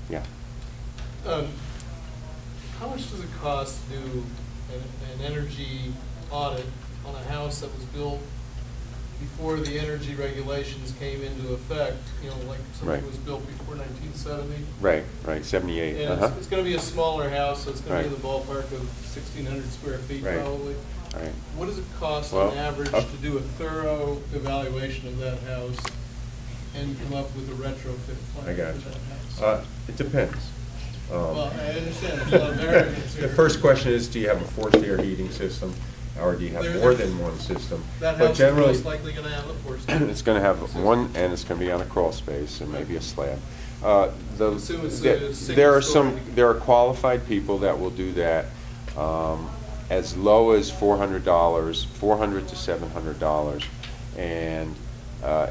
Yeah. How much does it cost to do an energy audit on a house that was built before the energy regulations came into effect? You know, like something was built before 1970? Right, 78. And it's going to be a smaller house, so it's going to be in the ballpark of 1,600 square feet probably. Right. What does it cost on average to do a thorough evaluation of that house and come up with a retrofit plan for that house? It depends. Well, I understand there's a lot of variables here. The first question is, do you have a forced air heating system, or do you have more than one system? That house is most likely going to have a forced air. It's going to have one, and it's going to be on a crawl space and maybe a slab. There are qualified people that will do that as low as $400 to $700, and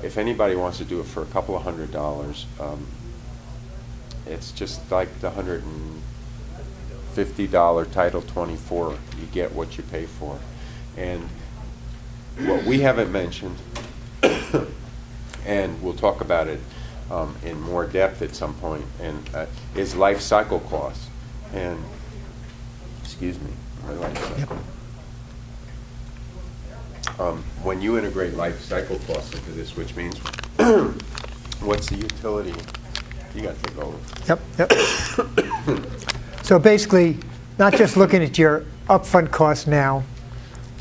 if anybody wants to do it for a couple of $100, it's just like the $150 Title 24. You get what you pay for. And what we haven't mentioned, and we'll talk about it in more depth at some point, and is life cycle costs. And excuse me, my life cycle. When you integrate life cycle costs into this, which means what's the utility? You got to take over. Yep. So basically, not just looking at your upfront costs now,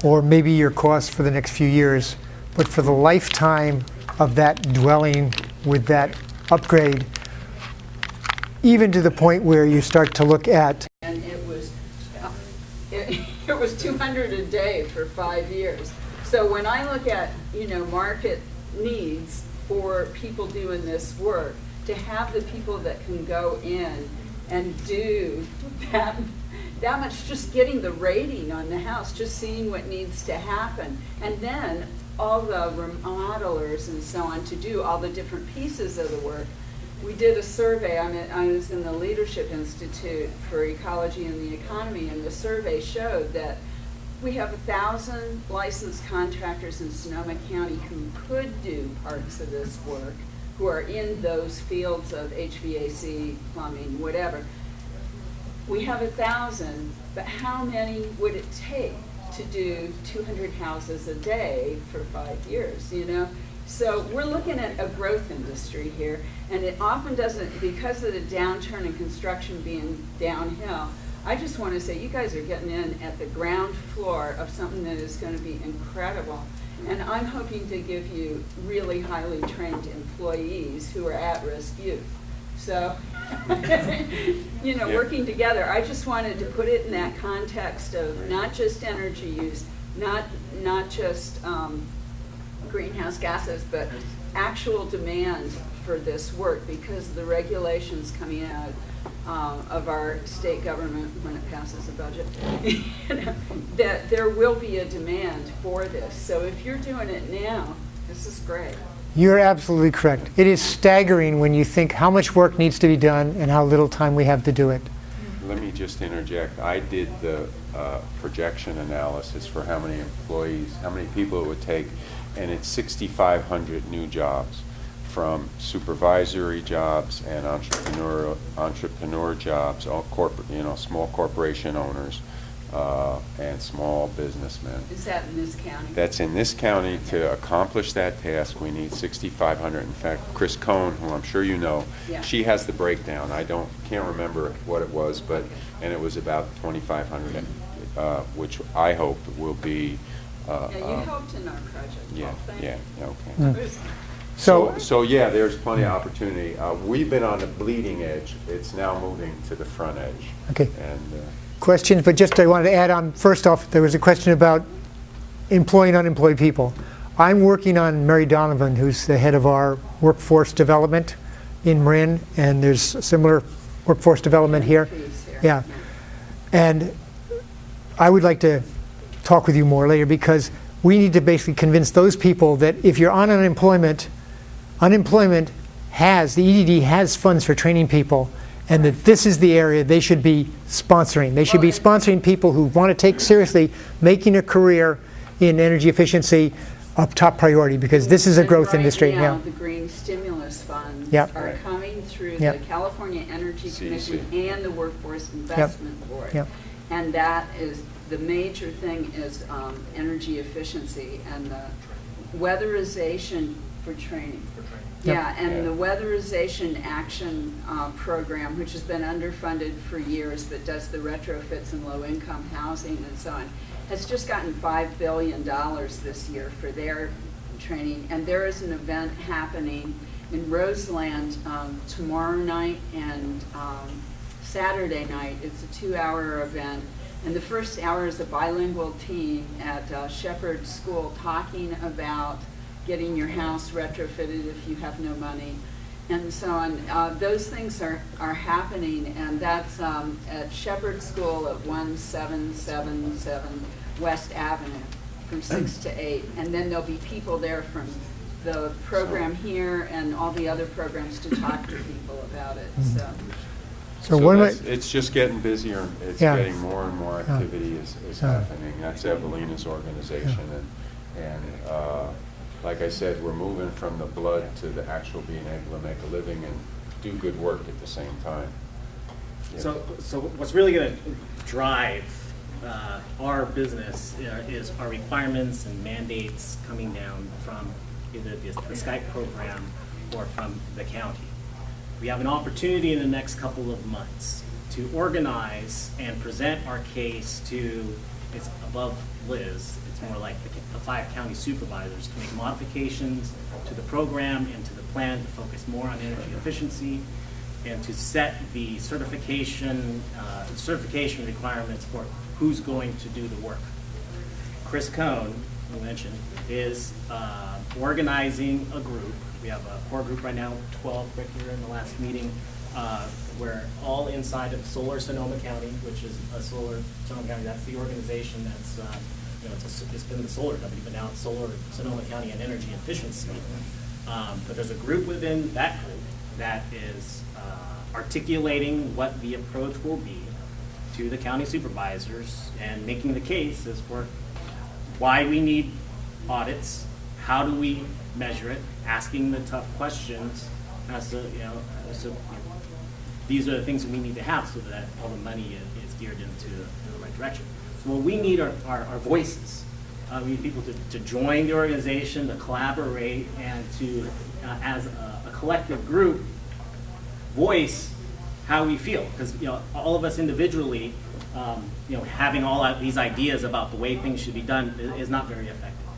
or maybe your costs for the next few years, but for the lifetime of that dwelling with that upgrade, even to the point where you start to look at. And it was $200 a day for 5 years. So when I look at, market needs for people doing this work, to have the people that can go in and do that much, just getting the rating on the house, just seeing what needs to happen, and then all the remodelers and so on to do all the different pieces of the work. We did a survey. I was in the Leadership Institute for Ecology and the Economy, and the survey showed that we have 1,000 licensed contractors in Sonoma County who could do parts of this work, who are in those fields of HVAC, plumbing, whatever. We have 1,000, but how many would it take to do 200 houses a day for 5 years, So we're looking at a growth industry here, and it often doesn't, because of the downturn in construction being downhill. I just want to say you guys are getting in at the ground floor of something that is going to be incredible. And I'm hoping to give you really highly trained employees who are at-risk youth. So, working together, I just wanted to put it in that context of not just energy use, not just greenhouse gases, but actual demand for this work because of the regulations coming out of our state government when it passes a budget, that there will be a demand for this. So if you're doing it now, this is great. You're absolutely correct. It is staggering when you think how much work needs to be done and how little time we have to do it. Let me just interject. I did the projection analysis for how many employees, how many people it would take, and it's 6,500 new jobs, from supervisory jobs and entrepreneur jobs, all corporate, small corporation owners and small businessmen. Is that in this county? That's in this county. To accomplish that task, we need 6,500. In fact, Chris Cohn, who I'm sure you know, she has the breakdown. Can't remember what it was, and it was about 2,500, which I hope will be. You helped in our project. Okay. So yeah, there's plenty of opportunity. We've been on the bleeding edge. It's now moving to the front edge. Okay. And questions, but just I wanted to add on. First off, there was a question about employing unemployed people. I'm working on Mary Donovan, who's the head of our workforce development in Marin, and there's similar workforce development here. Yeah. And I would like to talk with you more later because we need to basically convince those people that if you're on unemployment, the EDD has funds for training people, and that this is the area they should be sponsoring. They should be sponsoring people who want to take seriously making a career in energy efficiency a top priority because this is a growth industry. Now, the green stimulus funds Yep. are coming through Yep. the California Energy CEC. Commission and the Workforce Investment Board. Yep. And that is, the major thing is energy efficiency and the weatherization for training. Yep. Yeah, and Yeah. the Weatherization Action Program, which has been underfunded for years, but does the retrofits in low-income housing and so on, has just gotten $5 billion this year for their training. And there is an event happening in Roseland tomorrow night and Saturday night. It's a 2-hour event. And the first hour is a bilingual team at Shepherd School talking about getting your house retrofitted if you have no money, and so on. Those things are happening, and that's at Shepherd School at 1777 West Avenue from 6 to 8. And then there'll be people there from the program here and all the other programs to talk to people about it. So one that's- of it's just getting busier. It's Yeah. getting more and more Yeah. activity is happening. That's Evelina's organization, and like I said, we're moving from the blood to the actual being able to make a living and do good work at the same time. Yeah. So what's really going to drive our business is our requirements and mandates coming down from either the Skype program or from the county. We have an opportunity in the next couple of months to organize and present our case to, it's above Liz, it's more like the 5 county supervisors to make modifications to the program and to the plan to focus more on energy efficiency and to set the certification requirements for who's going to do the work. Chris Cohn, who mentioned, is organizing a group. We have a core group right now, 12 right here in the last meeting. We're all inside of Solar Sonoma County, which is a Solar Sonoma County. That's the organization that's, it's been the solar company, but now it's Solar Sonoma County and Energy Efficiency. But there's a group within that group that is articulating what the approach will be to the county supervisors and making the case as for why we need audits, how do we measure it, asking the tough questions as to, these are the things that we need to have so that all the money is geared into the right direction. So what we need are voices. We need people to join the organization, to collaborate, and to, as a collective group, voice how we feel. Because all of us individually, having all these ideas about the way things should be done is not very effective.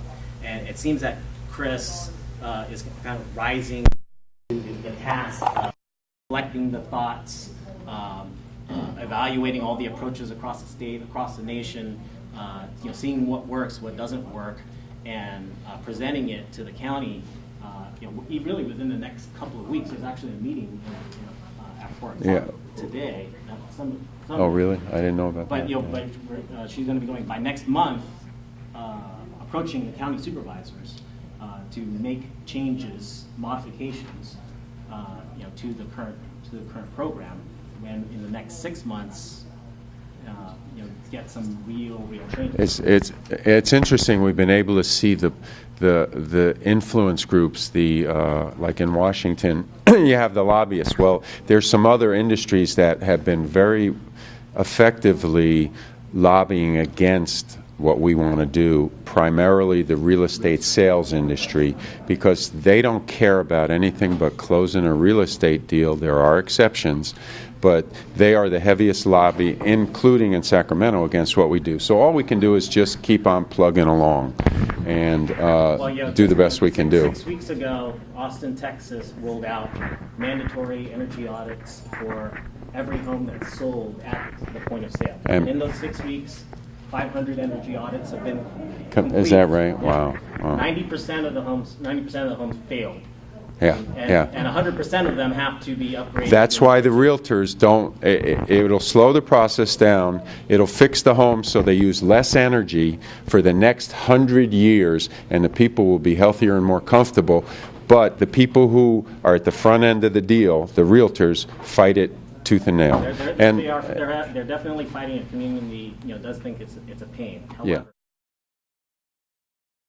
And it seems that Chris is kind of rising to the task of collecting the thoughts, evaluating all the approaches across the state, across the nation, seeing what works, what doesn't work, and presenting it to the county. Really within the next couple of weeks. There's actually a meeting at 4 o'clock today. Oh, really? I didn't know about but, that. But she's going to be going by next month, approaching the county supervisors to make changes, modifications, to the current program. And in the next 6 months, get some real changes. It's interesting. We've been able to see the influence groups. Like in Washington, you have the lobbyists. Well, there's some other industries that have been very effectively lobbying against what we want to do, primarily the real estate sales industry, because they don't care about anything but closing a real estate deal. There are exceptions, but they are the heaviest lobby, including in Sacramento, against what we do. So all we can do is just keep on plugging along and do the best we can do. 6 weeks ago, Austin, Texas rolled out mandatory energy audits for every home that's sold at the point of sale. And in those 6 weeks, 500 energy audits have been completed. Is that right? Wow. 90% of the homes failed. Yeah, And 100% of them have to be upgraded. That's why the realtors don't, it'll slow the process down, it'll fix the home so they use less energy for the next 100 years, and the people will be healthier and more comfortable. But the people who are at the front end of the deal, the realtors, fight it tooth and nail. They're definitely fighting it. Community, does think it's a pain. However,